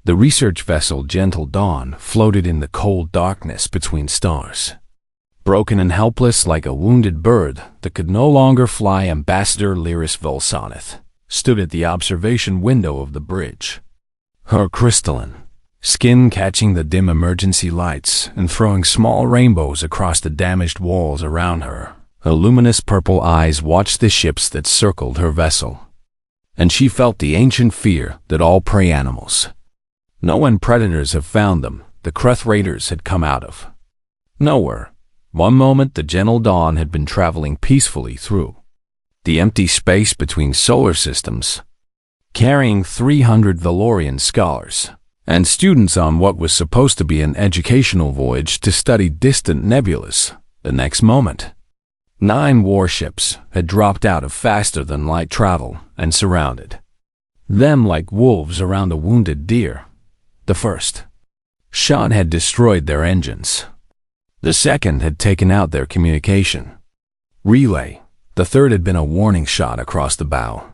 The research vessel Gentle Dawn floated in the cold darkness between stars. Broken and helpless like a wounded bird that could no longer fly, Ambassador Lyris Volsonith stood at the observation window of the bridge. Her crystalline skin catching the dim emergency lights and throwing small rainbows across the damaged walls around her. Her luminous purple eyes watched the ships that circled her vessel. And she felt the ancient fear that all prey animals know when predators have found them, the Kreth raiders had come out of nowhere. One moment the Gentle Dawn had been traveling peacefully through the empty space between solar systems, carrying 300 Valorian scholars and students on what was supposed to be an educational voyage to study distant nebulas. The next moment, 9 warships had dropped out of faster-than-light travel and surrounded them like wolves around a wounded deer. The first shot had destroyed their engines. The second had taken out their communication relay. The third had been a warning shot across the bow,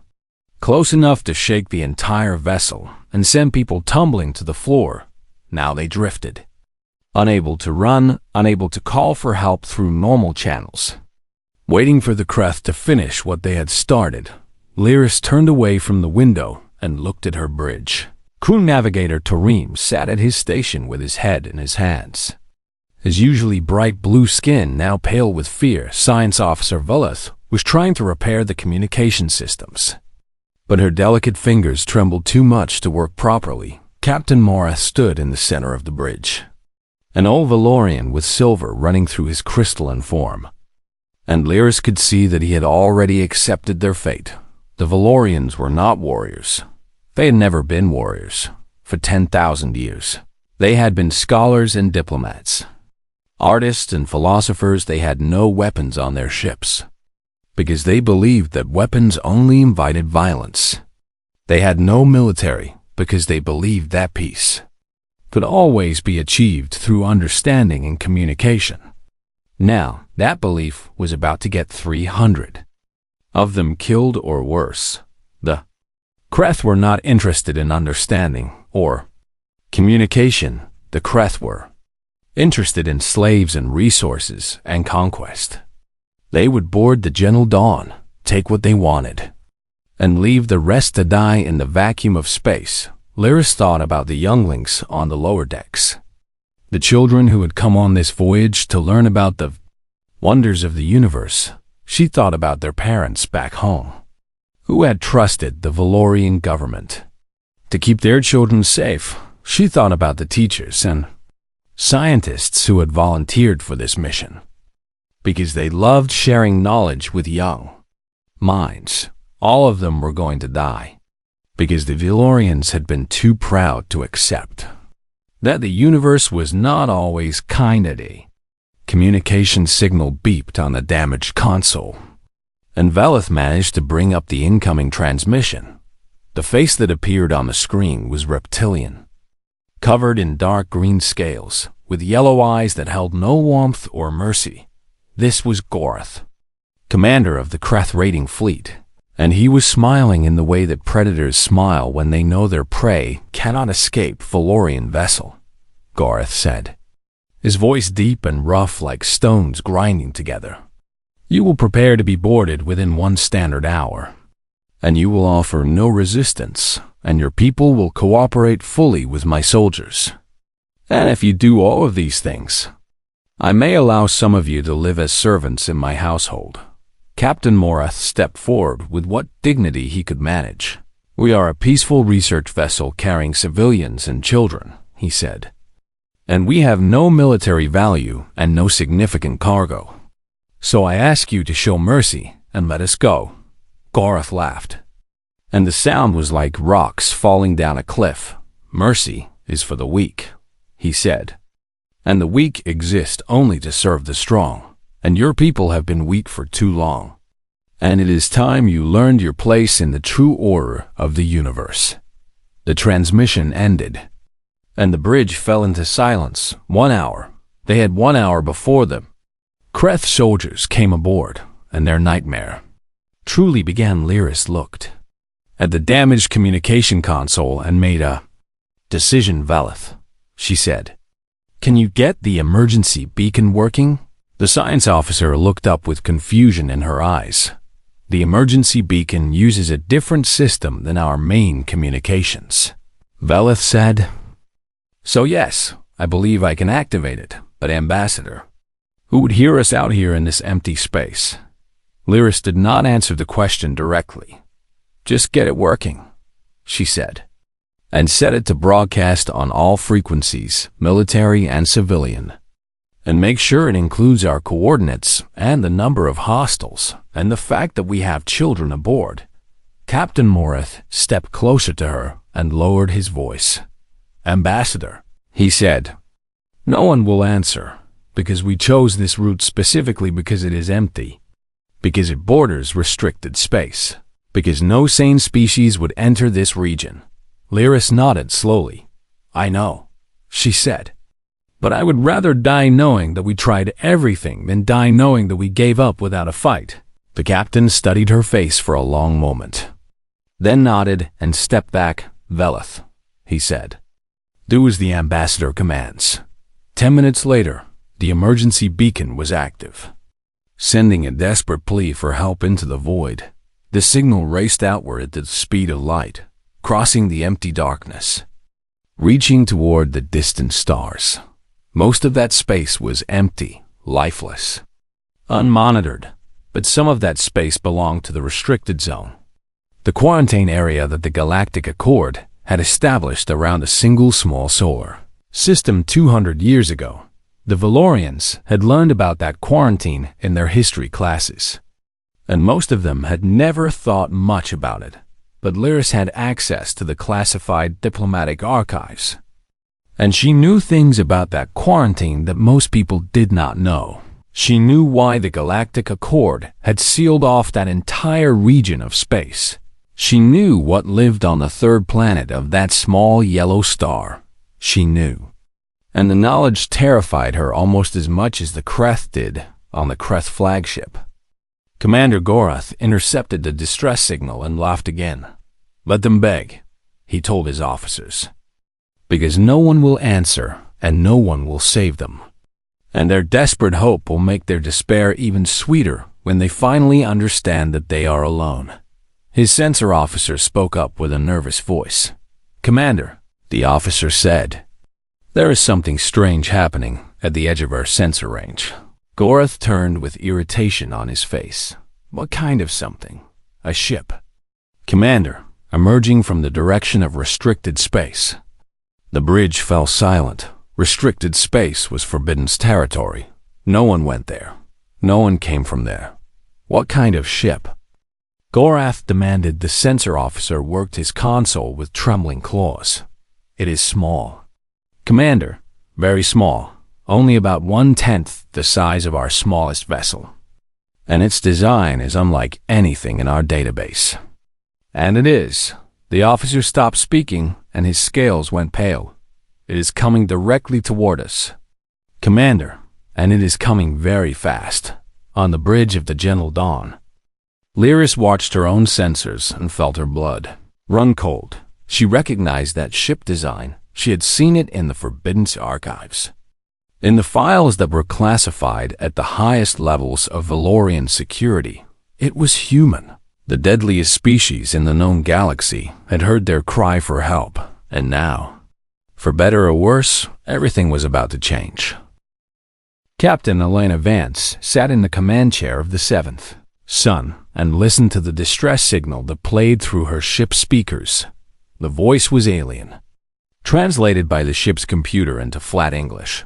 close enough to shake the entire vessel and send people tumbling to the floor. Now they drifted, unable to run, unable to call for help through normal channels. Waiting for the Kreth to finish what they had started, Lyris turned away from the window and looked at her bridge. Crew Navigator Tareem sat at his station with his head in his hands. His usually bright blue skin now pale with fear, Science Officer Velith was trying to repair the communication systems. But her delicate fingers trembled too much to work properly. Captain Morath stood in the center of the bridge, an old Valorian with silver running through his crystalline form. And Lyris could see that he had already accepted their fate. The Valorians were not warriors. They had never been warriors. For 10,000 years, they had been scholars and diplomats. Artists and philosophers. They had no weapons on their ships, because they believed that weapons only invited violence. They had no military, because they believed that peace could always be achieved through understanding and communication. Now, that belief was about to get 300 of them killed or worse. The Kreth were not interested in understanding or communication. The Kreth were interested in slaves and resources and conquest. They would board the Gentle Dawn, take what they wanted, and leave the rest to die in the vacuum of space. Lyris thought about the younglings on the lower decks, the children who had come on this voyage to learn about the wonders of the universe. She thought about their parents back home, who had trusted the Valorian government to keep their children safe. She thought about the teachers and scientists who had volunteered for this mission, because they loved sharing knowledge with young minds. All of them were going to die, because the Valorians had been too proud to accept that the universe was not always kind. A communication signal beeped on the damaged console, and Velith managed to bring up the incoming transmission. The face that appeared on the screen was reptilian, covered in dark green scales, with yellow eyes that held no warmth or mercy. This was Gorath, commander of the Kreth raiding fleet, and he was smiling in the way that predators smile when they know their prey cannot escape Valorian vessel. Gorath said, his voice deep and rough like stones grinding together. You will prepare to be boarded within 1 standard hour, and you will offer no resistance, and your people will cooperate fully with my soldiers. And if you do all of these things, I may allow some of you to live as servants in my household. Captain Morath stepped forward with what dignity he could manage. We are a peaceful research vessel carrying civilians and children, he said. And we have no military value and no significant cargo. So I ask you to show mercy and let us go. Gorath laughed, and the sound was like rocks falling down a cliff. Mercy is for the weak, he said. And the weak exist only to serve the strong, and your people have been weak for too long. And it is time you learned your place in the true order of the universe. The transmission ended, and the bridge fell into silence. 1 hour. They had 1 hour before them. Kreth soldiers came aboard, and their nightmare truly began. Lyris looked at the damaged communication console and made a "Decision Velith," she said. "Can you get the emergency beacon working?" The science officer looked up with confusion in her eyes. "The emergency beacon uses a different system than our main communications," Velith said. "So yes, I believe I can activate it, but Ambassador, who would hear us out here in this empty space?" Lyris did not answer the question directly. "Just get it working," she said, "and set it to broadcast on all frequencies, military and civilian. And make sure it includes our coordinates and the number of hostiles and the fact that we have children aboard." Captain Morith stepped closer to her and lowered his voice. "Ambassador," he said, "no one will answer, because we chose this route specifically because it is empty, because it borders restricted space, because no sane species would enter this region." Lyris nodded slowly. "I know," she said, "but I would rather die knowing that we tried everything than die knowing that we gave up without a fight." The captain studied her face for a long moment, then nodded and stepped back. "Velith," he said, "do as the ambassador commands." 10 minutes later, the emergency beacon was active. Sending a desperate plea for help into the void, the signal raced outward at the speed of light, crossing the empty darkness, reaching toward the distant stars. Most of that space was empty, lifeless, unmonitored, but some of that space belonged to the restricted zone, the quarantine area that the Galactic Accord had established around a single small solar system 200 years ago. The Valorians had learned about that quarantine in their history classes, and most of them had never thought much about it. But Lyris had access to the classified diplomatic archives, and she knew things about that quarantine that most people did not know. She knew why the Galactic Accord had sealed off that entire region of space. She knew what lived on the third planet of that small yellow star. She knew. And the knowledge terrified her almost as much as the Kreth did on the Kreth flagship. Commander Gorath intercepted the distress signal and laughed again. "Let them beg," he told his officers, "because no one will answer and no one will save them. And their desperate hope will make their despair even sweeter when they finally understand that they are alone." His sensor officer spoke up with a nervous voice. "Commander," the officer said, "there is something strange happening at the edge of our sensor range." Gorath turned with irritation on his face. "What kind of something?" "A ship." "Commander, emerging from the direction of restricted space." The bridge fell silent. Restricted space was Forbidden's territory. No one went there. No one came from there. "What kind of ship?" Gorath demanded. The sensor officer worked his console with trembling claws. "It is small." "Commander, very small. Only about 1/10 the size of our smallest vessel. And its design is unlike anything in our database." "And it is." The officer stopped speaking and his scales went pale. "It is coming directly toward us." "Commander, and it is coming very fast, on the bridge of the gentle dawn." Lyris watched her own sensors and felt her blood run cold. She recognized that ship design. She had seen it in the Forbidden's archives, in the files that were classified at the highest levels of Valorian security. It was human. The deadliest species in the known galaxy had heard their cry for help, and now, for better or worse, everything was about to change. Captain Elena Vance sat in the command chair of the 7th Sun and listened to the distress signal that played through her ship's speakers. The voice was alien, translated by the ship's computer into flat English.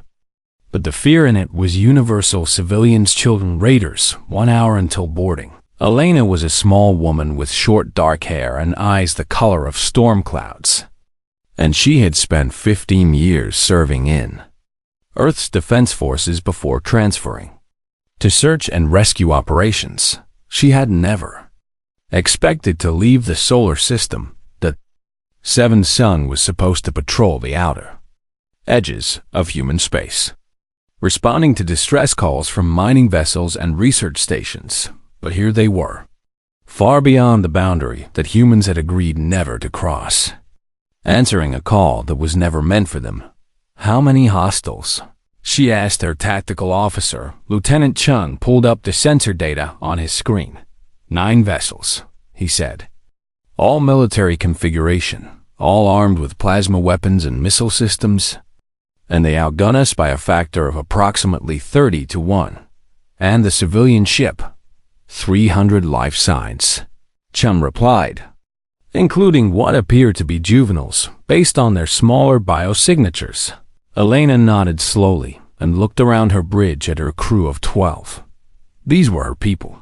But the fear in it was universal. Civilians, children, raiders, 1 hour until boarding. Elena was a small woman with short dark hair and eyes the color of storm clouds. And she had spent 15 years serving in Earth's defense forces before transferring to search and rescue operations. She had never expected to leave the solar system. The 7th Sun was supposed to patrol the outer edges of human space, responding to distress calls from mining vessels and research stations. But here they were, far beyond the boundary that humans had agreed never to cross. answering a call that was never meant for them. "How many hostiles?" she asked her tactical officer. Lieutenant Chung pulled up the sensor data on his screen. 9 vessels, he said. All military configuration, all armed with plasma weapons and missile systems, and they outgun us by a factor of approximately 30 to 1. And the civilian ship, 300 life signs, Chum replied, including what appear to be juveniles based on their smaller biosignatures. Elena nodded slowly and looked around her bridge at her crew of 12. These were her people,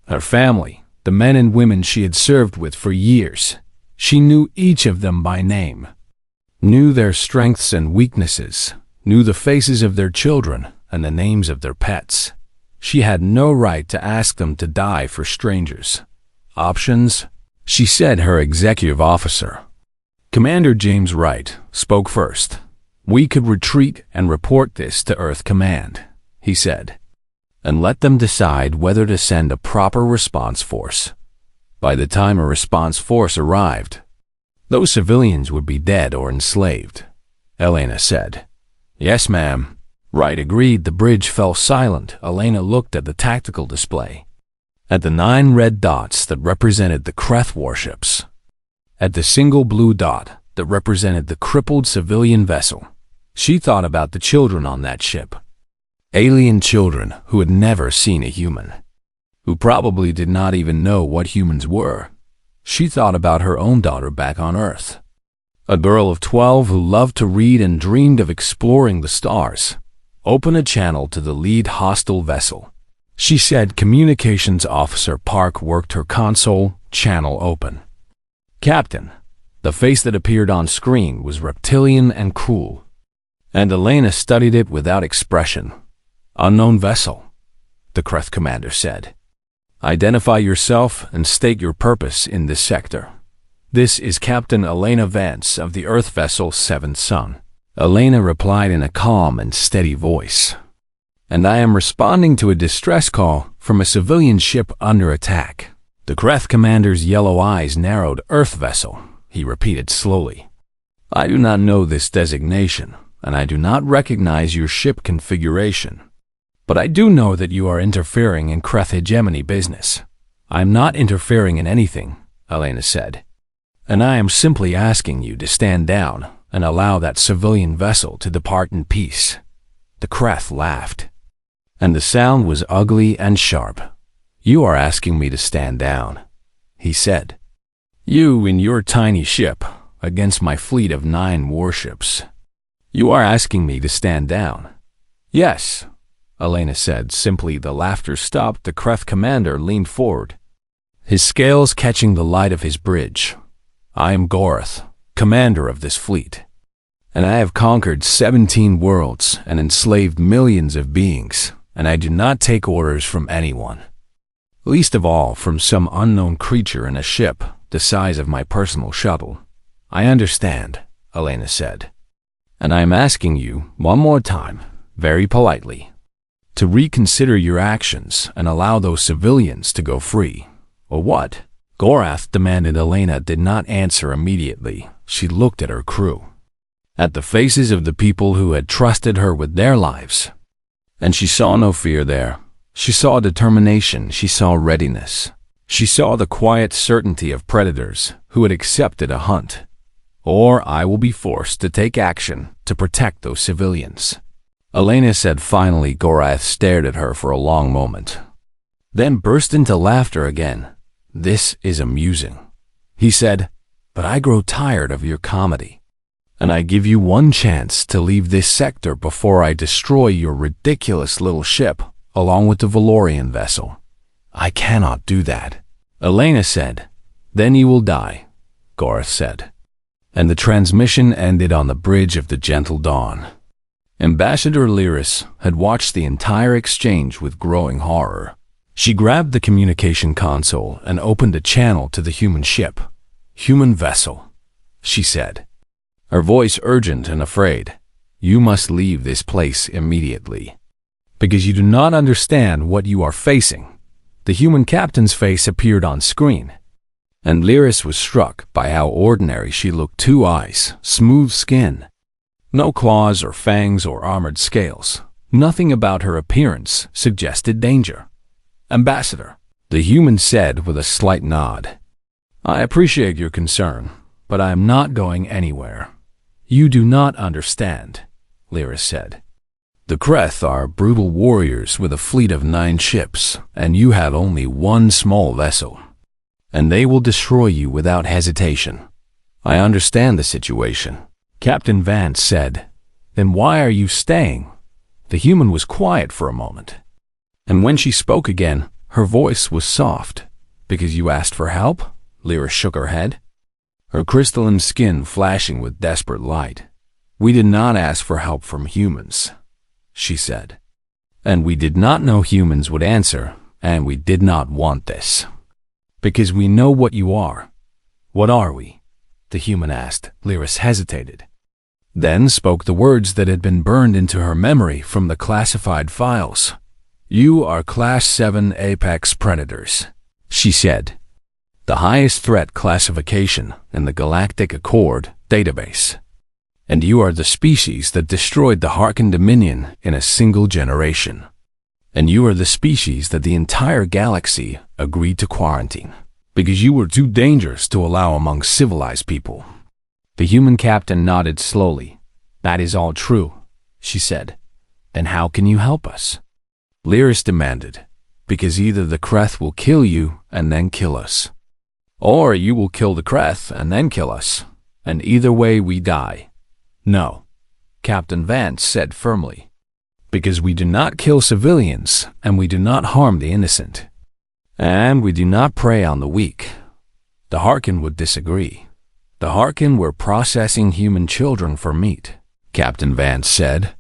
her family, the men and women she had served with for years. She knew each of them by name, knew their strengths and weaknesses, knew the faces of their children and the names of their pets. She had no right to ask them to die for strangers. Options? She said. Her executive officer, Commander James Wright, spoke first. "We could retreat and report this to Earth Command," he said, "and let them decide whether to send a proper response force. By the time a response force arrived, those civilians would be dead or enslaved," Elena said. "Yes, ma'am," Wright agreed. The bridge fell silent. Elena looked at the tactical display, at the 9 red dots that represented the Kreth warships, at the single blue dot that represented the crippled civilian vessel. She thought about the children on that ship. Alien children who had never seen a human, who probably did not even know what humans were. She thought about her own daughter back on Earth, a girl of 12 who loved to read and dreamed of exploring the stars. "Open a channel to the lead hostile vessel," she said. Communications Officer Park worked her console. "Channel open." "Captain." The face that appeared on screen was reptilian and cruel, and Elena studied it without expression. "Unknown vessel," the Kreth commander said. "Identify yourself and state your purpose in this sector." "This is Captain Elena Vance of the Earth vessel 7th Sun," Elena replied in a calm and steady voice. "And I am responding to a distress call from a civilian ship under attack." The Kreth commander's yellow eyes narrowed. "Earth vessel," he repeated slowly. "I do not know this designation, and I do not recognize your ship configuration. But I do know that you are interfering in Kreth hegemony business." "I am not interfering in anything," Elena said. "And I am simply asking you to stand down and allow that civilian vessel to depart in peace." The Kreth laughed, and the sound was ugly and sharp. "You are asking me to stand down," he said. "You in your tiny ship against my fleet of 9 warships. You are asking me to stand down." "Yes," Elena said simply. The laughter stopped. The Kreth commander leaned forward, his scales catching the light of his bridge. "I am Gorath, commander of this fleet, and I have conquered 17 worlds and enslaved millions of beings, and I do not take orders from anyone, least of all from some unknown creature in a ship the size of my personal shuttle." "I understand," Elena said, "and I am asking you one more time, very politely, to reconsider your actions and allow those civilians to go free." "Or what?" Gorath demanded. Elena did not answer immediately. She looked at her crew, at the faces of the people who had trusted her with their lives, and she saw no fear there. She saw determination. She saw readiness. She saw the quiet certainty of predators who had accepted a hunt. "Or I will be forced to take action to protect those civilians," Elena said finally. Gorath stared at her for a long moment, then burst into laughter again. "This is amusing," he said, "but I grow tired of your comedy, and I give you one chance to leave this sector before I destroy your ridiculous little ship along with the Valorian vessel." "I cannot do that," Elena said. "Then you will die," Gorath said. And the transmission ended on the bridge of the Gentle Dawn. Ambassador Lyris had watched the entire exchange with growing horror. She grabbed the communication console and opened a channel to the human ship. "Human vessel," she said, her voice urgent and afraid. "You must leave this place immediately, because you do not understand what you are facing." The human captain's face appeared on screen, And Lyris was struck by how ordinary she looked. 2 eyes, smooth skin. No claws or fangs or armored scales. Nothing about her appearance suggested danger. Ambassador, the human said with a slight nod. I appreciate your concern, but I am not going anywhere. You do not understand, Lyris said. The Kreth are brutal warriors with a fleet of 9 ships, and you have only 1 small vessel. And they will destroy you without hesitation. I understand the situation, Captain Vance said. Then why are you staying? The human was quiet for a moment. And when she spoke again, her voice was soft. Because you asked for help? Lyris shook her head, her crystalline skin flashing with desperate light. We did not ask for help from humans, she said. And we did not know humans would answer, and we did not want this. Because we know what you are. What are we? The human asked. Lyris hesitated. Then spoke the words that had been burned into her memory from the classified files. You are Class 7 Apex Predators, she said. The highest threat classification in the Galactic Accord database. And you are the species that destroyed the Harkin Dominion in a single generation. And you are the species that the entire galaxy agreed to quarantine, because you were too dangerous to allow among civilized people. The human captain nodded slowly. That is all true, she said. Then how can you help us? Lyris demanded. Because either the Kreth will kill you and then kill us. Or you will kill the Kreth and then kill us. And either way we die. No, Captain Vance said firmly. Because we do not kill civilians and we do not harm the innocent. And we do not prey on the weak. The Harkin would disagree. The Harkin were processing human children for meat, Captain Vance said.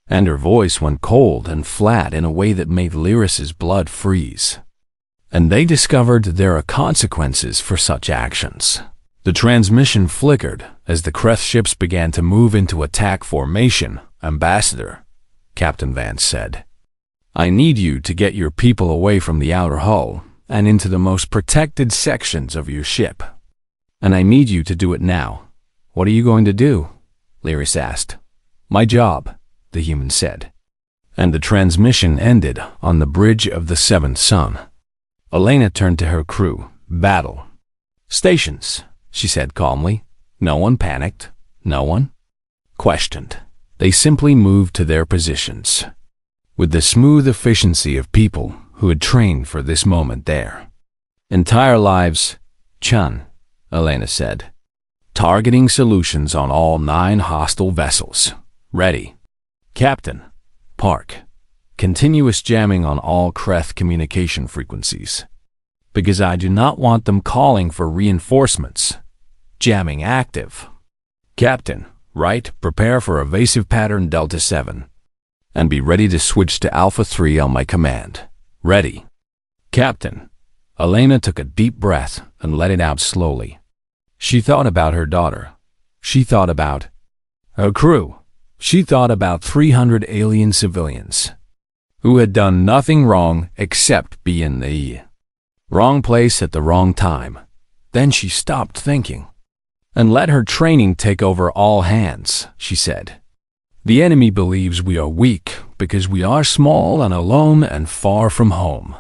And her voice went cold and flat in a way that made Lyris's blood freeze. And they discovered there are consequences for such actions. The transmission flickered as the Kreth ships began to move into attack formation. Ambassador, Captain Vance said. I need you to get your people away from the outer hull and into the most protected sections of your ship. And I need you to do it now. What are you going to do? Lyris asked. My job, the human said. And the transmission ended on the bridge of the 7th sun. Elena turned to her crew. Battle. Stations, she said calmly. No one panicked. No one questioned. They simply moved to their positions, with the smooth efficiency of people who had trained for this moment there. Entire lives, Chun, Elena said. Targeting solutions on all 9 hostile vessels. Ready. Captain. Park. Continuous jamming on all Kreth communication frequencies. Because I do not want them calling for reinforcements. Jamming active. Captain. Right, prepare for evasive pattern Delta 7. And be ready to switch to Alpha 3 on my command. Ready. Captain. Elena took a deep breath and let it out slowly. She thought about her daughter. She thought about her crew. She thought about 300 alien civilians who had done nothing wrong except be in the wrong place at the wrong time. Then she stopped thinking and let her training take over all hands, she said. The enemy believes we are weak because we are small and alone and far from home.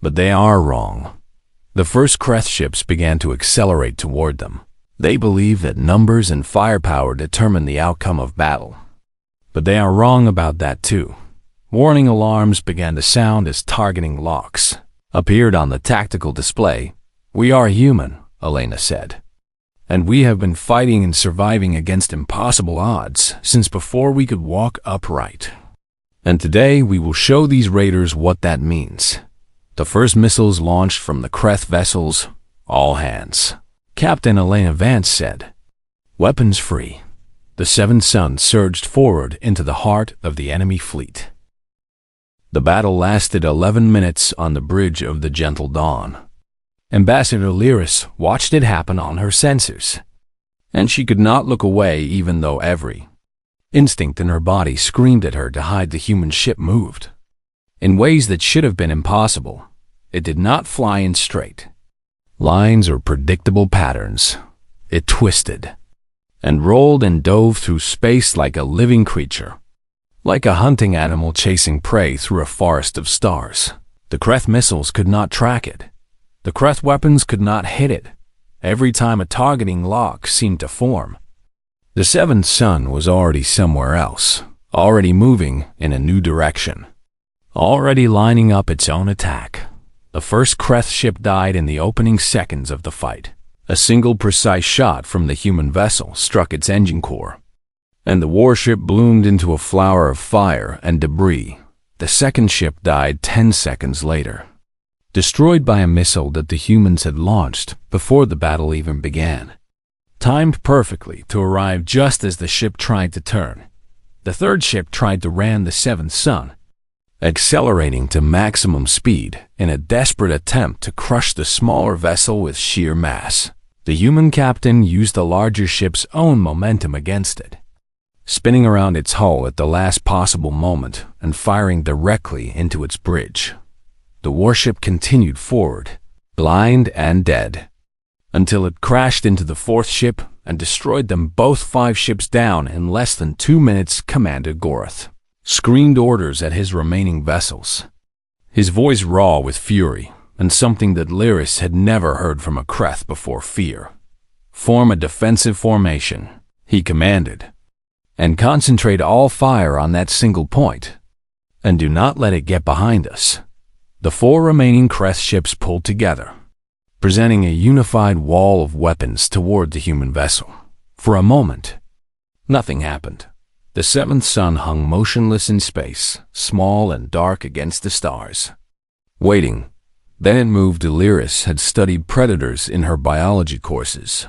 But they are wrong. The first Kreth ships began to accelerate toward them. They believe that numbers and firepower determine the outcome of battle. But they are wrong about that too. Warning alarms began to sound as targeting locks appeared on the tactical display. We are human, Elena said. And we have been fighting and surviving against impossible odds since before we could walk upright. And today we will show these raiders what that means. The first missiles launched from the Kreth vessels, all hands. Captain Elena Vance said. Weapons free. The 7th sun surged forward into the heart of the enemy fleet. The battle lasted 11 minutes on the bridge of the Gentle Dawn. Ambassador Lyris watched it happen on her sensors, and she could not look away even though every instinct in her body screamed at her to hide. The human ship moved in ways that should have been impossible. It did not fly in straight lines or predictable patterns. It twisted and rolled and dove through space like a living creature, like a hunting animal chasing prey through a forest of stars. The Kreth missiles could not track it. The Kreth weapons could not hit it. Every time a targeting lock seemed to form, the seventh sun was already somewhere else, already moving in a new direction, already lining up its own attack. The first Kreth ship died in the opening seconds of the fight. A single precise shot from the human vessel struck its engine core, and the warship bloomed into a flower of fire and debris. The second ship died 10 seconds later, destroyed by a missile that the humans had launched before the battle even began, timed perfectly to arrive just as the ship tried to turn. The third ship tried to ram the seventh sun, accelerating to maximum speed in a desperate attempt to crush the smaller vessel with sheer mass. The human captain used the larger ship's own momentum against it, spinning around its hull at the last possible moment and firing directly into its bridge. The warship continued forward, blind and dead, until it crashed into the fourth ship and destroyed them both. 5 ships down in less than 2 minutes. Commander Gorath screamed orders at his remaining vessels, his voice raw with fury and something that Lyris had never heard from a Kreth before: fear. Form a defensive formation, he commanded, and concentrate all fire on that single point, and do not let it get behind us. The 4 remaining Kreth ships pulled together, presenting a unified wall of weapons toward the human vessel. For a moment, nothing happened. The seventh sun hung motionless in space, small and dark against the stars, waiting. Then it moved. Lyris had studied predators in her biology courses,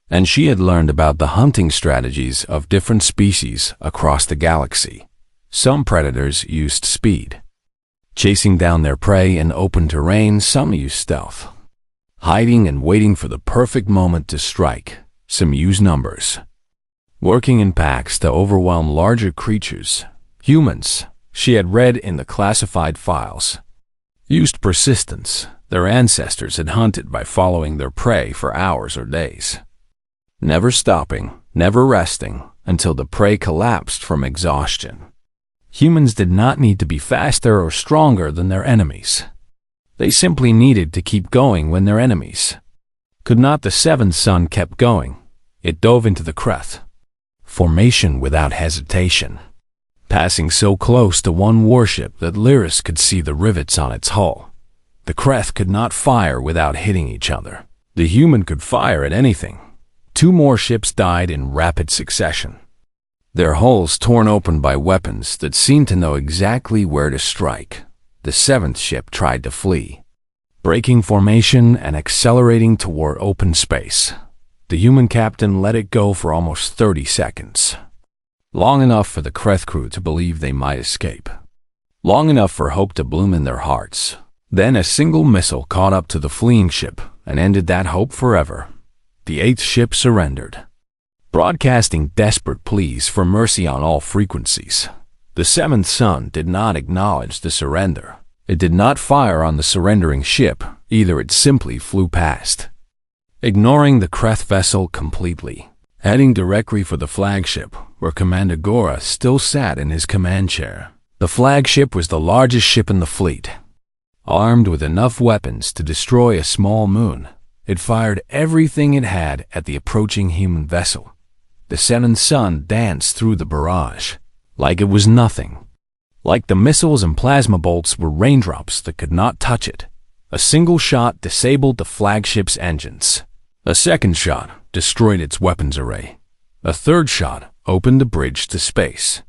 and she had learned about the hunting strategies of different species across the galaxy. Some predators used speed, chasing down their prey in open terrain. Some used stealth, hiding and waiting for the perfect moment to strike. Some used numbers, working in packs to overwhelm larger creatures. Humans, she had read in the classified files, used persistence. Their ancestors had hunted by following their prey for hours or days, never stopping, never resting, until the prey collapsed from exhaustion. Humans did not need to be faster or stronger than their enemies. They simply needed to keep going when their enemies could not. The seventh sun kept going. It dove into the Kreth formation without hesitation, passing so close to one warship that Lyris could see the rivets on its hull. The Kreth could not fire without hitting each other. The human could fire at anything. 2 more ships died in rapid succession, their hulls torn open by weapons that seemed to know exactly where to strike. The 7th ship tried to flee, breaking formation and accelerating toward open space. The human captain let it go for almost 30 seconds, long enough for the Kreth crew to believe they might escape, long enough for hope to bloom in their hearts. Then a single missile caught up to the fleeing ship and ended that hope forever. The 8th ship surrendered, broadcasting desperate pleas for mercy on all frequencies. The 7th sun did not acknowledge the surrender. It did not fire on the surrendering ship either. It simply flew past, ignoring the Kreth vessel completely, heading directly for the flagship, where Commander Gorath still sat in his command chair. The flagship was the largest ship in the fleet, armed with enough weapons to destroy a small moon. It fired everything it had at the approaching human vessel. The 7th sun danced through the barrage like it was nothing, like the missiles and plasma bolts were raindrops that could not touch it. A single shot disabled the flagship's engines. A second shot destroyed its weapons array. A third shot opened the bridge to space,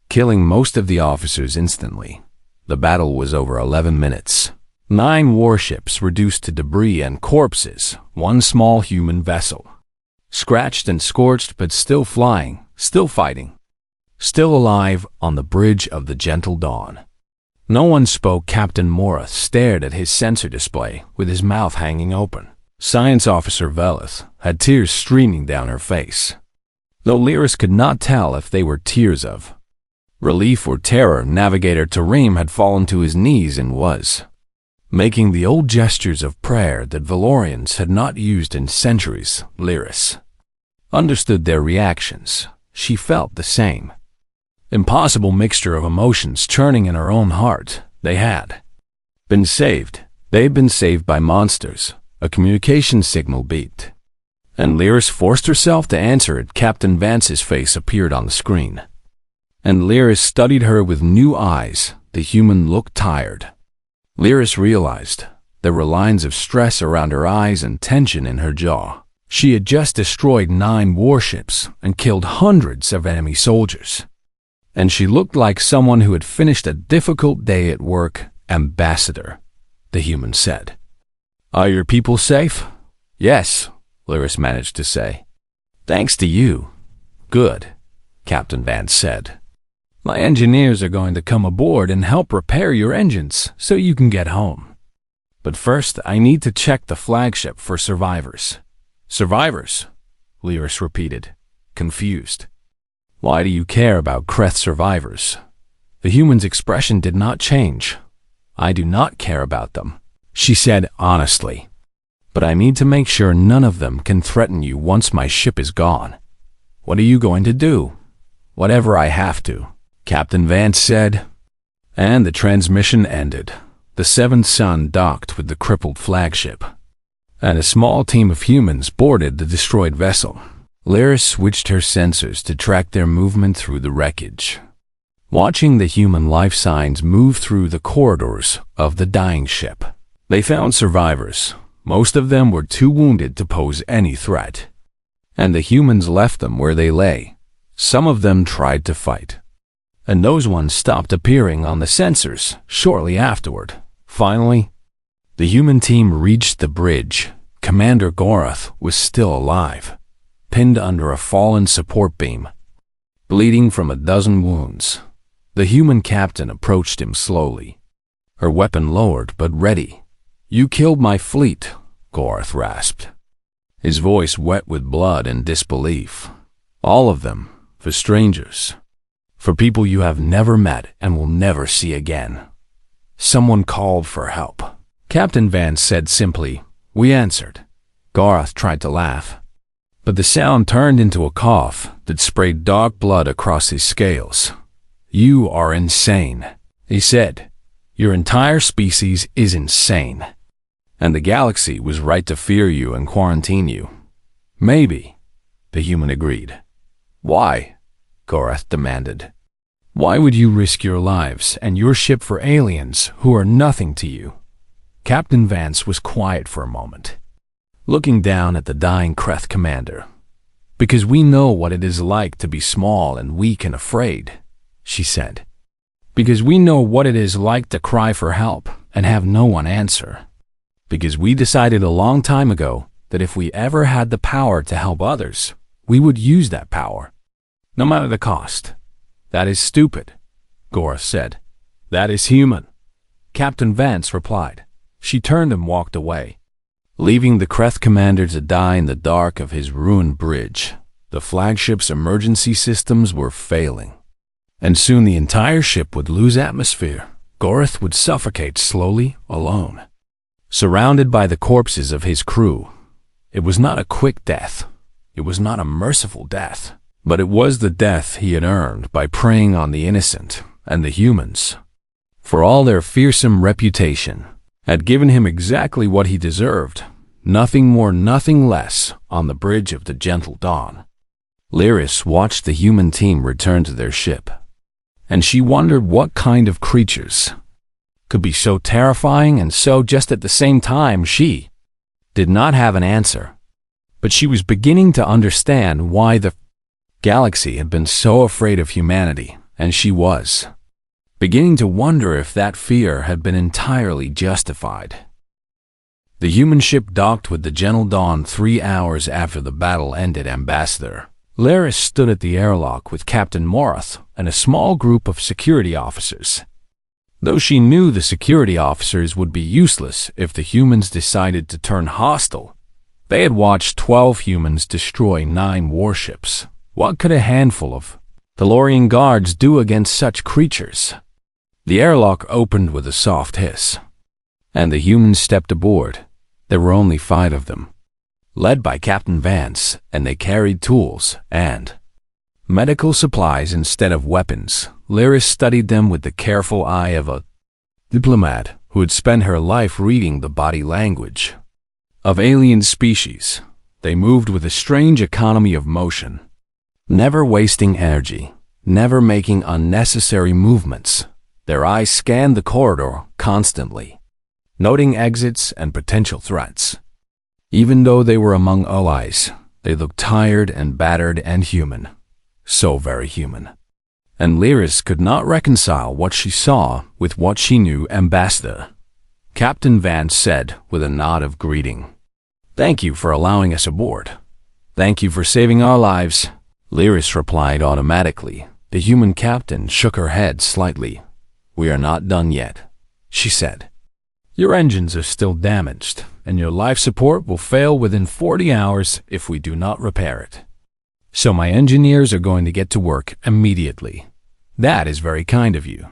killing most of the officers instantly. The battle was over 11 minutes. 9 warships reduced to debris and corpses. 1 small human vessel, scratched and scorched but still flying, still fighting, still alive on the bridge of the gentle dawn. No one spoke. Captain Morath stared at his sensor display with his mouth hanging open. Science Officer Velith had tears streaming down her face, though Lyris could not tell if they were tears of relief or terror. Navigator Tarim had fallen to his knees and was making the old gestures of prayer that Valorians had not used in centuries. Lyris understood their reactions. She felt the same impossible mixture of emotions churning in her own heart. They had been saved. They'd been saved by monsters. A communication signal beeped, and Lyris forced herself to answer it. Captain Vance's face appeared on the screen, and Lyris studied her with new eyes. The human looked tired. Lyris realized there were lines of stress around her eyes and tension in her jaw. She had just destroyed 9 warships and killed hundreds of enemy soldiers, and she looked like someone who had finished a difficult day at work. Ambassador, the human said. Are your people safe? Yes, Lyris managed to say. Thanks to you. Good, Captain Vance said. My engineers are going to come aboard and help repair your engines so you can get home. But first, I need to check the flagship for survivors. Survivors? Lyris repeated, confused. Why do you care about Kreth survivors? The human's expression did not change. I do not care about them, she said honestly. But I need to make sure none of them can threaten you once my ship is gone. What are you going to do? Whatever I have to, Captain Vance said. And the transmission ended. The Seventh Sun docked with the crippled flagship, and a small team of humans boarded the destroyed vessel. Lyris switched her sensors to track their movement through the wreckage, watching the human life signs move through the corridors of the dying ship. They found survivors. Most of them were too wounded to pose any threat, and the humans left them where they lay. Some of them tried to fight, and those ones stopped appearing on the sensors shortly afterward. Finally, the human team reached the bridge. Commander Gorath was still alive, pinned under a fallen support beam, bleeding from a dozen wounds. The human captain approached him slowly, her weapon lowered but ready. You killed my fleet, Gorath rasped, his voice wet with blood and disbelief. All of them, for strangers, for people you have never met and will never see again. Someone called for help. Captain Vance said simply, We answered. Gorath tried to laugh, but the sound turned into a cough that sprayed dark blood across his scales. You are insane, he said. Your entire species is insane, and the galaxy was right to fear you and quarantine you. Maybe, the human agreed. Why? Gorath demanded. Why would you risk your lives and your ship for aliens who are nothing to you? Captain Vance was quiet for a moment, looking down at the dying Kreth commander. Because we know what it is like to be small and weak and afraid, she said. Because we know what it is like to cry for help and have no one answer. Because we decided a long time ago that if we ever had the power to help others, we would use that power, no matter the cost. That is stupid, Gorath said. That is human, Captain Vance replied. She turned and walked away, leaving the Kreth commander to die in the dark of his ruined bridge. The flagship's emergency systems were failing, and soon the entire ship would lose atmosphere. Gorath would suffocate slowly, alone, surrounded by the corpses of his crew. It was not a quick death. It was not a merciful death. But it was the death he had earned by preying on the innocent, and the humans, for all their fearsome reputation, had given him exactly what he deserved. Nothing more, nothing less, on the bridge of the gentle dawn. Lyris watched the human team return to their ship, and she wondered what kind of creatures could be so terrifying and so just at the same time. She did not have an answer, but she was beginning to understand why the galaxy had been so afraid of humanity, and she was beginning to wonder if that fear had been entirely justified. The human ship docked with the gentle dawn 3 hours after the battle ended. Ambassador Lyris stood at the airlock with Captain Morath and a small group of security officers. Though she knew the security officers would be useless if the humans decided to turn hostile, they had watched 12 humans destroy 9 warships. What could a handful of Valorian guards do against such creatures? The airlock opened with a soft hiss, and the humans stepped aboard. There were only 5 of them, led by Captain Vance, and they carried tools and medical supplies instead of weapons. Lyris studied them with the careful eye of a diplomat who had spent her life reading the body language of alien species. They moved with a strange economy of motion, never wasting energy, never making unnecessary movements. Their eyes scanned the corridor constantly, noting exits and potential threats. Even though they were among allies, they looked tired and battered and human. So very human. And Lyris could not reconcile what she saw with what she knew. Ambassador, Captain Vance said with a nod of greeting. Thank you for allowing us aboard. Thank you for saving our lives. Lyris replied automatically. The human captain shook her head slightly. We are not done yet, she said. Your engines are still damaged, and your life support will fail within 40 hours if we do not repair it. So my engineers are going to get to work immediately. That is very kind of you,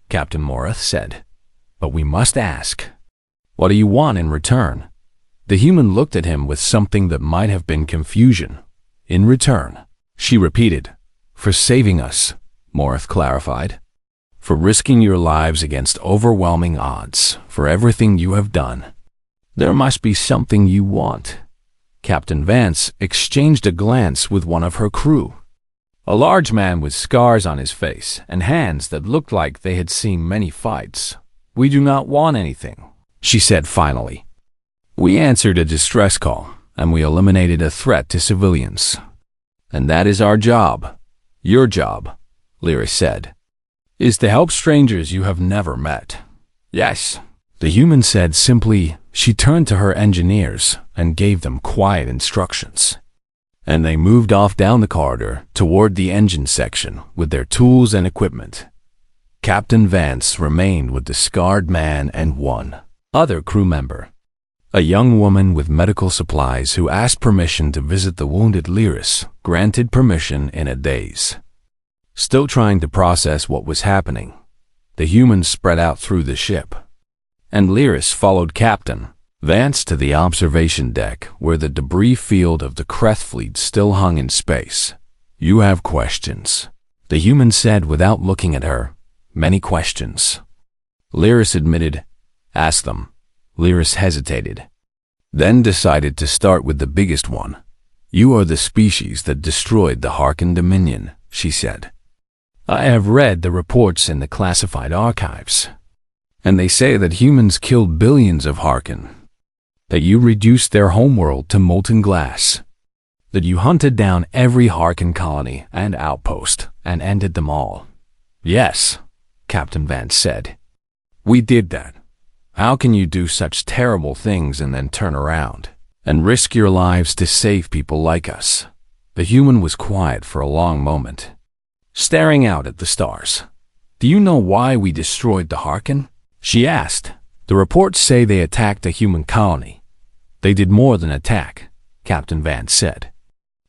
Captain Morath said. But we must ask, what do you want in return? The human looked at him with something that might have been confusion. In return, she repeated. For saving us, Morath clarified. For risking your lives against overwhelming odds, for everything you have done. There must be something you want. Captain Vance exchanged a glance with one of her crew. A large man with scars on his face and hands that looked like they had seen many fights. We do not want anything, she said finally. We answered a distress call, and we eliminated a threat to civilians. And that is our job. Your job, Lyris said, is to help strangers you have never met. Yes, the human said simply. She turned to her engineers and gave them quiet instructions. And they moved off down the corridor toward the engine section with their tools and equipment. Captain Vance remained with the scarred man and one other crew member, a young woman with medical supplies who asked permission to visit the wounded. Lyris granted permission in a daze. Still trying to process what was happening, the humans spread out through the ship, and Lyris followed Captain Vance to the observation deck where the debris field of the Kreth fleet still hung in space. You have questions, the human said without looking at her. Many questions. Lyris admitted. Ask them. Lyris hesitated, then decided to start with the biggest one. You are the species that destroyed the Harken Dominion, she said. I have read the reports in the classified archives, and they say that humans killed billions of Harken, that you reduced their homeworld to molten glass, that you hunted down every Harken colony and outpost and ended them all. Yes, Captain Vance said. We did that. How can you do such terrible things and then turn around and risk your lives to save people like us? The human was quiet for a long moment, staring out at the stars. Do you know why we destroyed the Harken? She asked. The reports say they attacked a human colony. They did more than attack, Captain Vance said.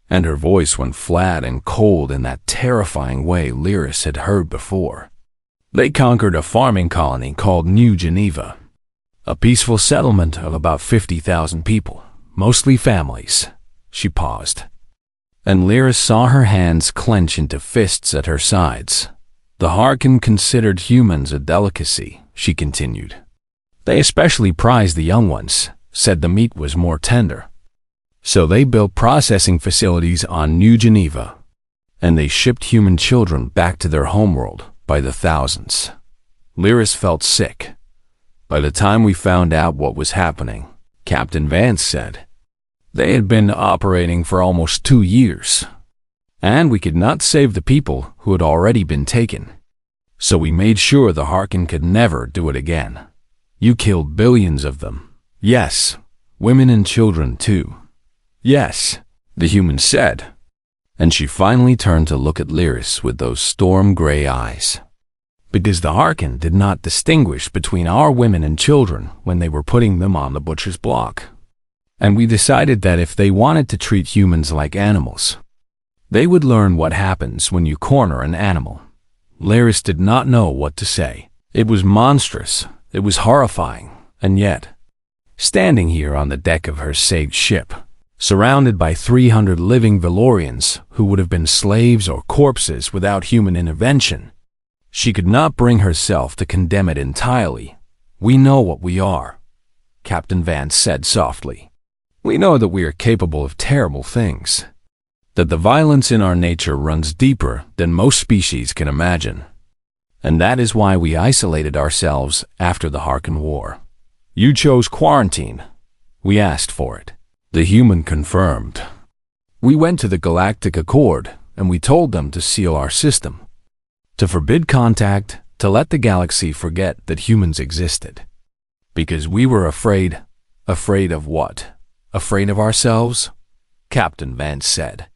And her voice went flat and cold in that terrifying way Lyris had heard before. They conquered a farming colony called New Geneva, a peaceful settlement of about 50,000 people, mostly families. She paused, and Lyris saw her hands clench into fists at her sides. The Harken considered humans a delicacy, she continued. They especially prized the young ones, said the meat was more tender. So they built processing facilities on New Geneva, and they shipped human children back to their homeworld by the thousands. Lyris felt sick. By the time we found out what was happening, Captain Vance said, they had been operating for almost 2 years, and we could not save the people who had already been taken. So we made sure the Harken could never do it again. You killed billions of them. Yes, women and children too. Yes, the human said. And she finally turned to look at Lyris with those storm-gray eyes. Because the Harken did not distinguish between our women and children when they were putting them on the butcher's block. And we decided that if they wanted to treat humans like animals, they would learn what happens when you corner an animal. Lyris did not know what to say. It was monstrous. It was horrifying. And yet, standing here on the deck of her saved ship, surrounded by 300 living Valorians who would have been slaves or corpses without human intervention, she could not bring herself to condemn it entirely. "We know what we are," Captain Vance said softly. "We know that we are capable of terrible things, that the violence in our nature runs deeper than most species can imagine. And that is why we isolated ourselves after the Harkon War. You chose quarantine. We asked for it. The human confirmed. We went to the Galactic Accord, and we told them to seal our system, to forbid contact, to let the galaxy forget that humans existed. Because we were afraid." "Afraid of what? Afraid of ourselves?" Captain Vance said.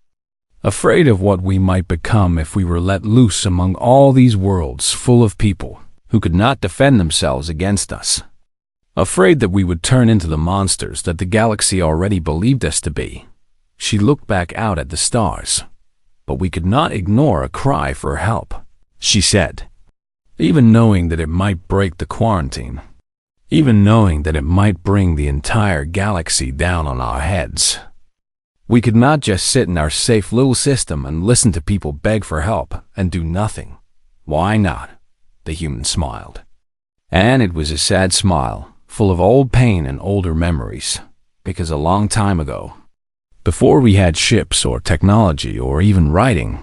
"Afraid of what we might become if we were let loose among all these worlds full of people who could not defend themselves against us. Afraid that we would turn into the monsters that the galaxy already believed us to be." She looked back out at the stars. "But we could not ignore a cry for help," she said. "Even knowing that it might break the quarantine. Even knowing that it might bring the entire galaxy down on our heads. We could not just sit in our safe little system and listen to people beg for help and do nothing." "Why not?" the human smiled. And it was a sad smile, full of old pain and older memories, because a long time ago, before we had ships or technology or even writing,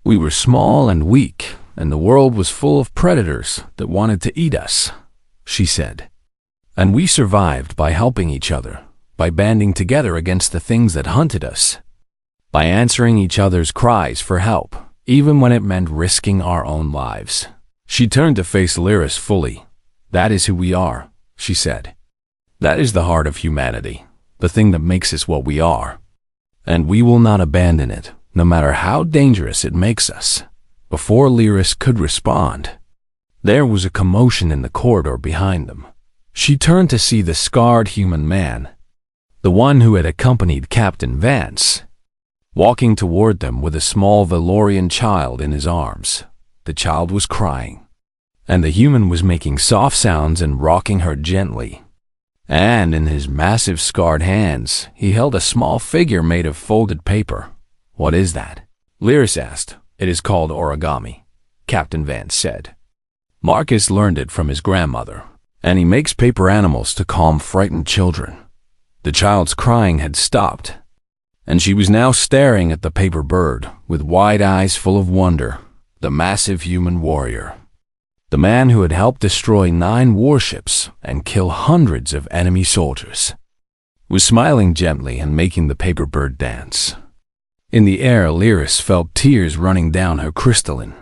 we were small and weak, and the world was full of predators that wanted to eat us, she said. And we survived by helping each other, by banding together against the things that hunted us, by answering each other's cries for help, even when it meant risking our own lives." She turned to face Lyris fully. "That is who we are," she said. "That is the heart of humanity, the thing that makes us what we are. And we will not abandon it, no matter how dangerous it makes us." Before Lyris could respond, there was a commotion in the corridor behind them. She turned to see the scarred human man, the one who had accompanied Captain Vance, walking toward them with a small Valorian child in his arms. The child was crying, and the human was making soft sounds and rocking her gently. And in his massive scarred hands, he held a small figure made of folded paper. "What is that?" Lyris asked. "It is called origami," Captain Vance said. "Marcus learned it from his grandmother, and he makes paper animals to calm frightened children." The child's crying had stopped, and she was now staring at the paper bird with wide eyes full of wonder. The massive human warrior, the man who had helped destroy 9 warships and kill hundreds of enemy soldiers, was smiling gently and making the paper bird dance. In the air, Lyris felt tears running down her crystalline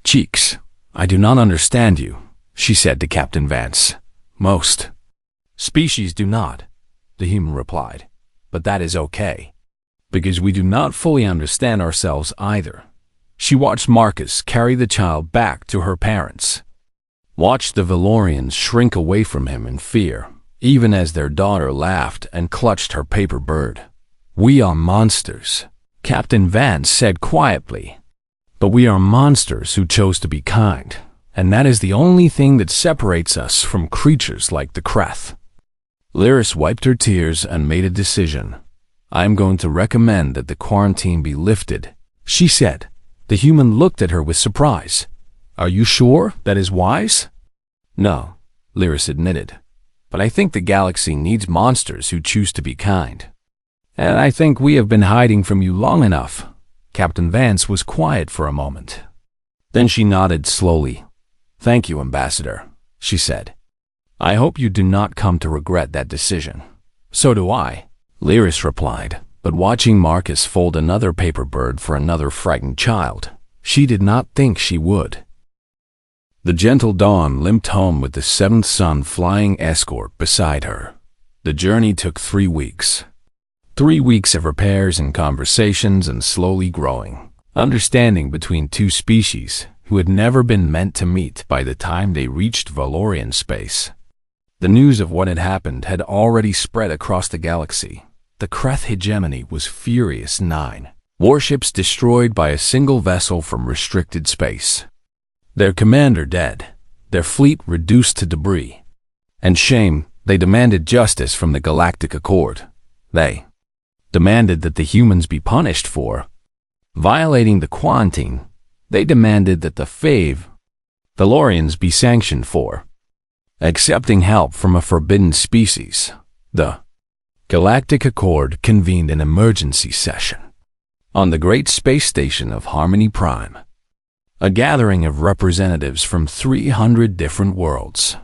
cheeks. "I do not understand you," she said to Captain Vance. "Most species do not," the human replied. "But that is okay, because we do not fully understand ourselves either." She watched Marcus carry the child back to her parents, watched the Valorians shrink away from him in fear, even as their daughter laughed and clutched her paper bird. "We are monsters," Captain Vance said quietly. "But we are monsters who chose to be kind, and that is the only thing that separates us from creatures like the Kreth." Lyris wiped her tears and made a decision. "I am going to recommend that the quarantine be lifted," she said. The human looked at her with surprise. "Are you sure that is wise?" "No," Lyris admitted. "But I think the galaxy needs monsters who choose to be kind. And I think we have been hiding from you long enough." Captain Vance was quiet for a moment. Then she nodded slowly. "Thank you, Ambassador," she said. "I hope you do not come to regret that decision." "So do I," Lyris replied. But watching Marcus fold another paper bird for another frightened child, she did not think she would. The gentle Dawn limped home with the 7th Son flying escort beside her. The journey took 3 weeks. 3 weeks of repairs and conversations and slowly growing understanding between 2 species who had never been meant to meet by the time they reached Valorian space. The news of what had happened had already spread across the galaxy. The Kreth hegemony was furious. 9 warships destroyed by a single vessel from restricted space. Their commander dead, their fleet reduced to debris, And shame, they demanded justice from the Galactic Accord. They demanded that the humans be punished for violating the quarantine. They demanded that the Valorians be sanctioned for accepting help from a forbidden species. The Galactic Accord convened an emergency session on the great space station of Harmony Prime, a gathering of representatives from 300 different worlds,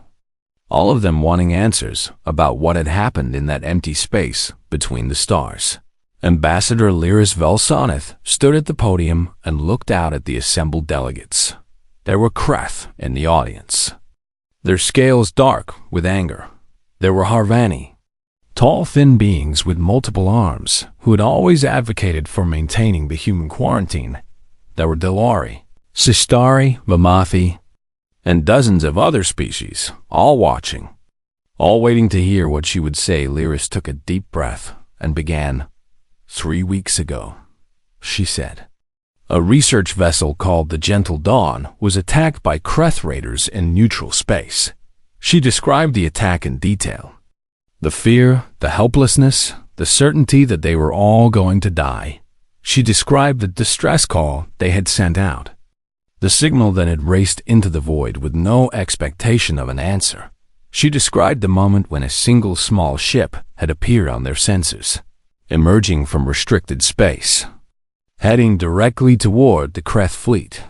all of them wanting answers about what had happened in that empty space between the stars. Ambassador Lyris Velsonith stood at the podium and looked out at the assembled delegates. There were Kreth in the audience, their scales dark with anger. There were Harvani, tall, thin beings with multiple arms who had always advocated for maintaining the human quarantine. There were Delari, Sistari, Vamathi, and dozens of other species, all watching, all waiting to hear what she would say. Lyris took a deep breath and began. 3 weeks ago, she said, a research vessel called the Gentle Dawn was attacked by Kreth raiders in neutral space. She described the attack in detail. The fear, the helplessness, the certainty that they were all going to die. She described the distress call they had sent out, the signal that had raced into the void with no expectation of an answer. She described the moment when a single small ship had appeared on their sensors, emerging from restricted space, heading directly toward the Kreth fleet.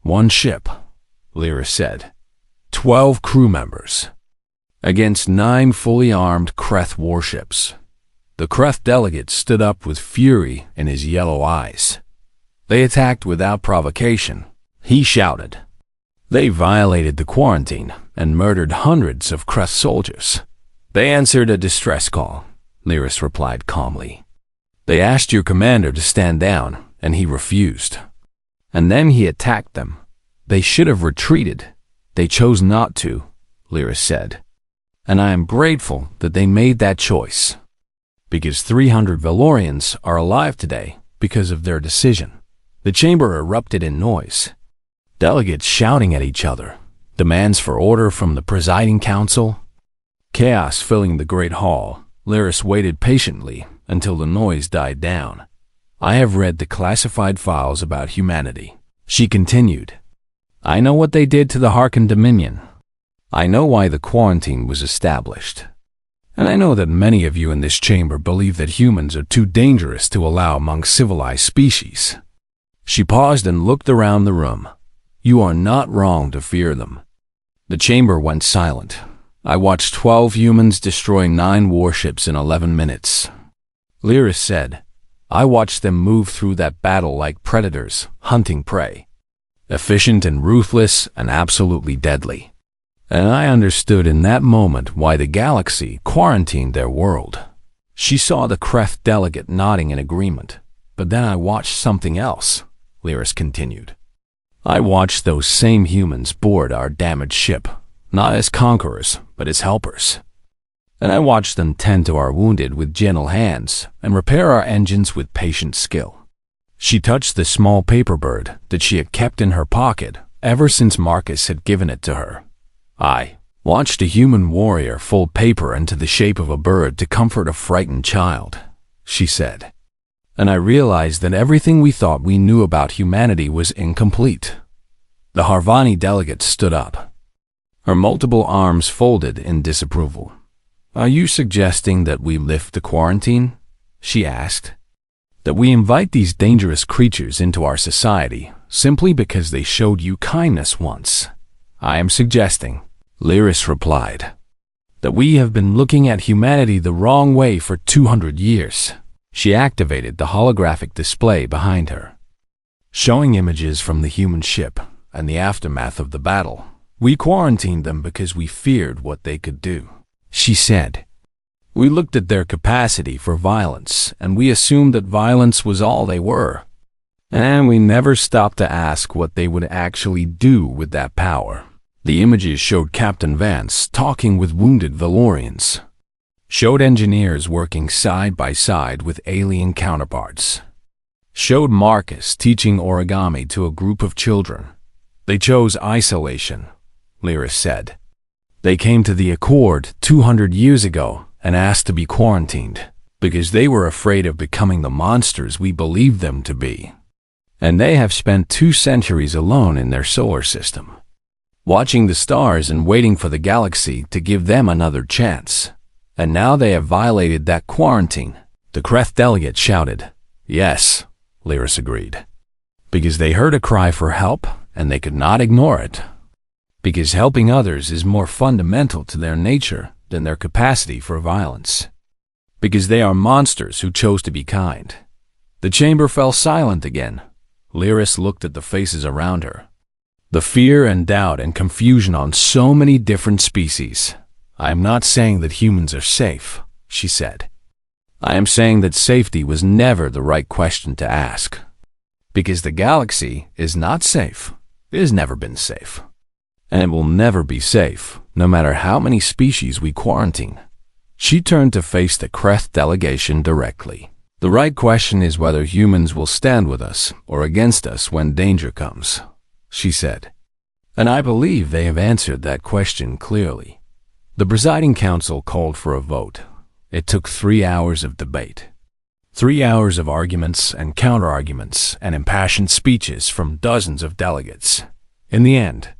One ship, Lyris said. 12 crew members against 9 fully armed Kreth warships. The Kreth delegate stood up with fury in his yellow eyes. They attacked without provocation, he shouted. They violated the quarantine and murdered hundreds of Kreth soldiers. They answered a distress call, Lyris replied calmly. They asked your commander to stand down, and he refused. And then he attacked them. They should have retreated. They chose not to, Lyris said. And I am grateful that they made that choice, because 300 Valorians are alive today because of their decision. The chamber erupted in noise. Delegates shouting at each other, demands for order from the presiding council. Chaos filling the great hall. Lyris waited patiently until the noise died down. I have read the classified files about humanity, she continued. I know what they did to the Harkon Dominion. I know why the quarantine was established. And I know that many of you in this chamber believe that humans are too dangerous to allow among civilized species. She paused and looked around the room. You are not wrong to fear them. The chamber went silent. I watched 12 humans destroy 9 warships in 11 minutes. Lyris said, I watched them move through that battle like predators, hunting prey. Efficient and ruthless and absolutely deadly. And I understood in that moment why the galaxy quarantined their world. She saw the Kreth delegate nodding in agreement. But then I watched something else, Lyris continued. I watched those same humans board our damaged ship, not as conquerors, but as helpers. And I watched them tend to our wounded with gentle hands and repair our engines with patient skill. She touched the small paper bird that she had kept in her pocket ever since Marcus had given it to her. I watched a human warrior fold paper into the shape of a bird to comfort a frightened child, she said. And I realized that everything we thought we knew about humanity was incomplete. The Harvani delegate stood up, her multiple arms folded in disapproval. Are you suggesting that we lift the quarantine? She asked. That we invite these dangerous creatures into our society simply because they showed you kindness once? I am suggesting, Lyris replied, that we have been looking at humanity the wrong way for 200 years. She activated the holographic display behind her, showing images from the human ship and the aftermath of the battle. We quarantined them because we feared what they could do, she said. We looked at their capacity for violence, and we assumed that violence was all they were. And we never stopped to ask what they would actually do with that power. The images showed Captain Vance talking with wounded Valorians, showed engineers working side by side with alien counterparts, showed Marcus teaching origami to a group of children. They chose isolation, Lyris said. They came to the Accord 200 years ago and asked to be quarantined because they were afraid of becoming the monsters we believed them to be. And they have spent 2 centuries alone in their solar system, watching the stars and waiting for the galaxy to give them another chance. And now they have violated that quarantine. The Kreth delegate shouted. Yes, Lyris agreed. Because they heard a cry for help and they could not ignore it. Because helping others is more fundamental to their nature than their capacity for violence. Because they are monsters who chose to be kind. The chamber fell silent again. Lyris looked at the faces around her. The fear and doubt and confusion on so many different species. I am not saying that humans are safe, she said. I am saying that safety was never the right question to ask. Because the galaxy is not safe. It has never been safe. And it will never be safe, no matter how many species we quarantine. She turned to face the Kreth delegation directly. The right question is whether humans will stand with us or against us when danger comes, she said. And I believe they have answered that question clearly. The presiding council called for a vote. It took 3 hours of debate. 3 hours of arguments and counter-arguments and impassioned speeches from dozens of delegates. In the end,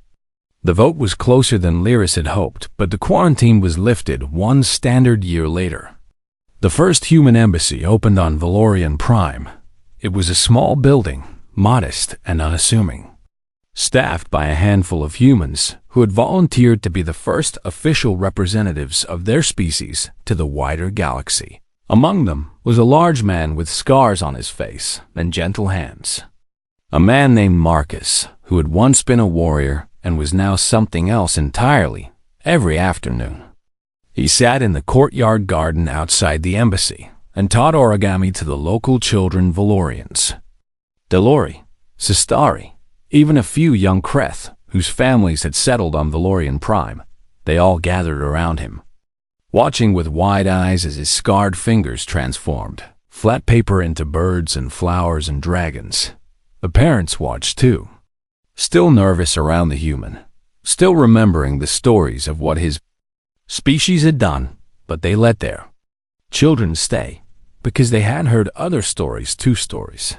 the vote was closer than Lyris had hoped, but the quarantine was lifted 1 standard year later. The first human embassy opened on Valorian Prime. It was a small building, modest and unassuming, staffed by a handful of humans who had volunteered to be the first official representatives of their species to the wider galaxy. Among them was a large man with scars on his face and gentle hands. A man named Marcus, who had once been a warrior and was now something else entirely, every afternoon. He sat in the courtyard garden outside the embassy and taught origami to the local children Valorians. Delori, Sistari, even a few young Kreth, whose families had settled on Valorian Prime, they all gathered around him, watching with wide eyes as his scarred fingers transformed flat paper into birds and flowers and dragons. The parents watched too, still nervous around the human, still remembering the stories of what his species had done, but they let their children stay because they had heard other stories, 2 stories,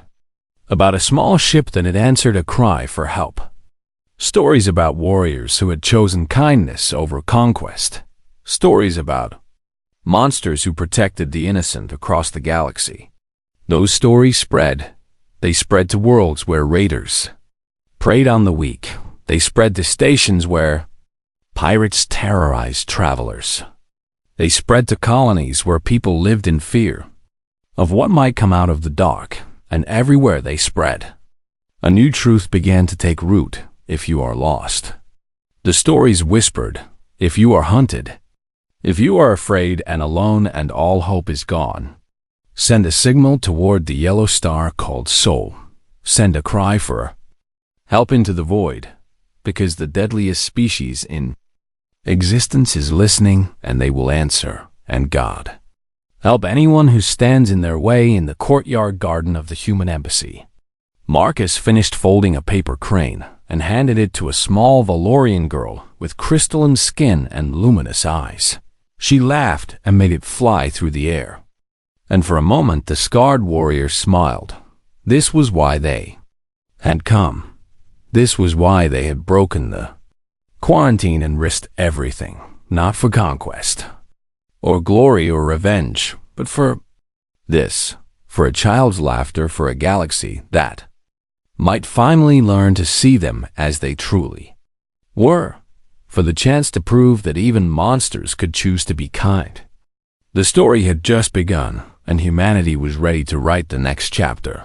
about a small ship that had answered a cry for help. Stories about warriors who had chosen kindness over conquest. Stories about monsters who protected the innocent across the galaxy. Those stories spread. They spread to worlds where raiders preyed on the weak. They spread to stations where pirates terrorized travelers. They spread to colonies where people lived in fear of what might come out of the dark, and everywhere they spread, a new truth began to take root. If you are lost, the stories whispered. If you are hunted, if you are afraid and alone and all hope is gone, send a signal toward the yellow star called Soul. Send a cry for help into the void, because the deadliest species in existence is listening, and they will answer. And God, help anyone who stands in their way in the courtyard garden of the human embassy. Marcus finished folding a paper crane and handed it to a small Valorian girl with crystalline skin and luminous eyes. She laughed and made it fly through the air. And for a moment the scarred warrior smiled. This was why they had come. This was why they had broken the quarantine and risked everything, not for conquest, or glory or revenge, but for this, for a child's laughter, for a galaxy that might finally learn to see them as they truly were, for the chance to prove that even monsters could choose to be kind. The story had just begun, and humanity was ready to write the next chapter.